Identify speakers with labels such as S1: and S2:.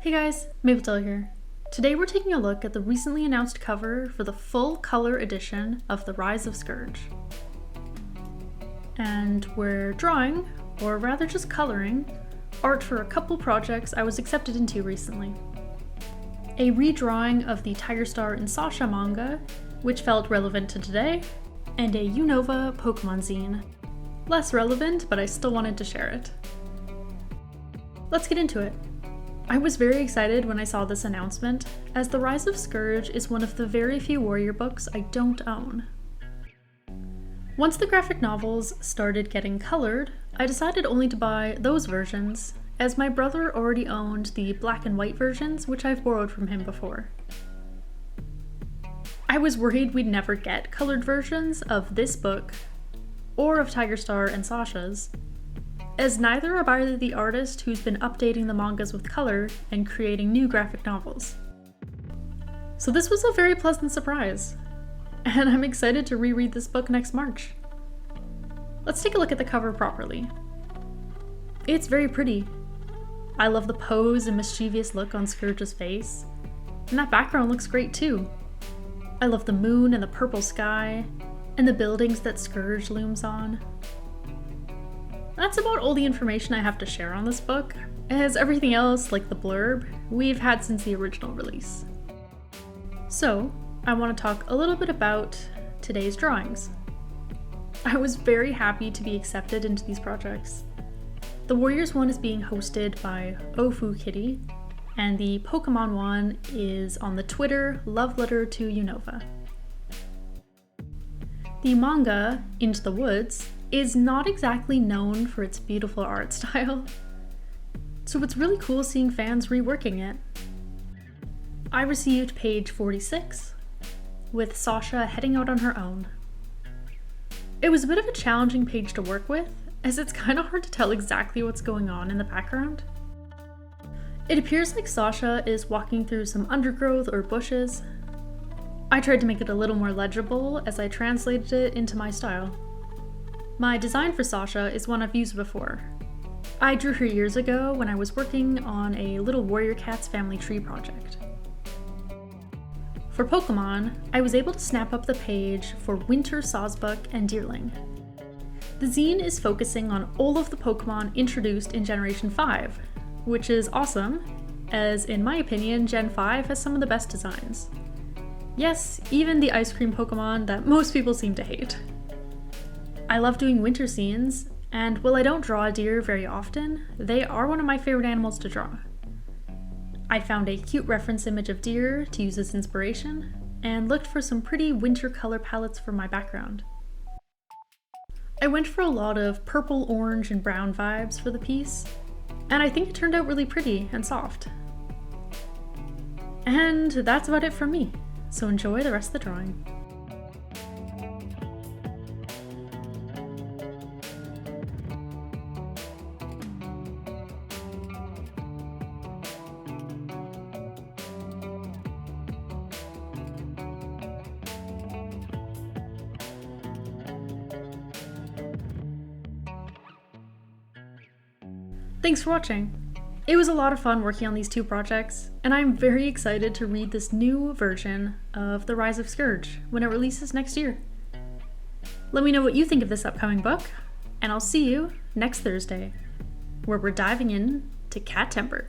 S1: Hey guys, Mapletail here. Today we're taking a look at the recently announced cover for the full color edition of the Rise of Scourge. And we're drawing, or rather just coloring, art for a couple projects I was accepted into recently. A redrawing of the Tiger Star and Sasha manga, which felt relevant to today, and a Unova Pokemon zine. Less relevant, but I still wanted to share it. Let's get into it. I was very excited when I saw this announcement, as The Rise of Scourge is one of the very few warrior books I don't own. Once the graphic novels started getting colored, I decided only to buy those versions, as my brother already owned the black and white versions, which I've borrowed from him before. I was worried we'd never get colored versions of this book, or of Tiger Star and Sasha's, as neither are by the artist who's been updating the mangas with color and creating new graphic novels. So this was a very pleasant surprise, and I'm excited to reread this book next March. Let's take a look at the cover properly. It's very pretty. I love the pose and mischievous look on Scourge's face, and that background looks great too. I love the moon and the purple sky, and the buildings that Scourge looms on. That's about all the information I have to share on this book, as everything else, like the blurb, we've had since the original release. So, I want to talk a little bit about today's drawings. I was very happy to be accepted into these projects. The Warriors one is being hosted by Ofu Kitty, and the Pokemon one is on the Twitter Love Letter to Unova. The manga, Into the Woods, is not exactly known for its beautiful art style, so it's really cool seeing fans reworking it. I received page 46, with Sasha heading out on her own. It was a bit of a challenging page to work with, as it's kind of hard to tell exactly what's going on in the background. It appears like Sasha is walking through some undergrowth or bushes. I tried to make it a little more legible as I translated it into my style. My design for Sasha is one I've used before. I drew her years ago when I was working on a Little Warrior Cats family tree project. For Pokemon, I was able to snap up the page for Winter, Sawsbuck, and Deerling. The zine is focusing on all of the Pokemon introduced in Generation 5, which is awesome, as in my opinion, Gen 5 has some of the best designs. Yes, even the ice cream Pokemon that most people seem to hate. I love doing winter scenes, and while I don't draw a deer very often, they are one of my favorite animals to draw. I found a cute reference image of deer to use as inspiration, and looked for some pretty winter color palettes for my background. I went for a lot of purple, orange, and brown vibes for the piece, and I think it turned out really pretty and soft. And that's about it from me, so enjoy the rest of the drawing. Thanks for watching! It was a lot of fun working on these two projects, and I'm very excited to read this new version of The Rise of Scourge when it releases next year. Let me know what you think of this upcoming book, and I'll see you next Thursday, where we're diving in to Cat Temper.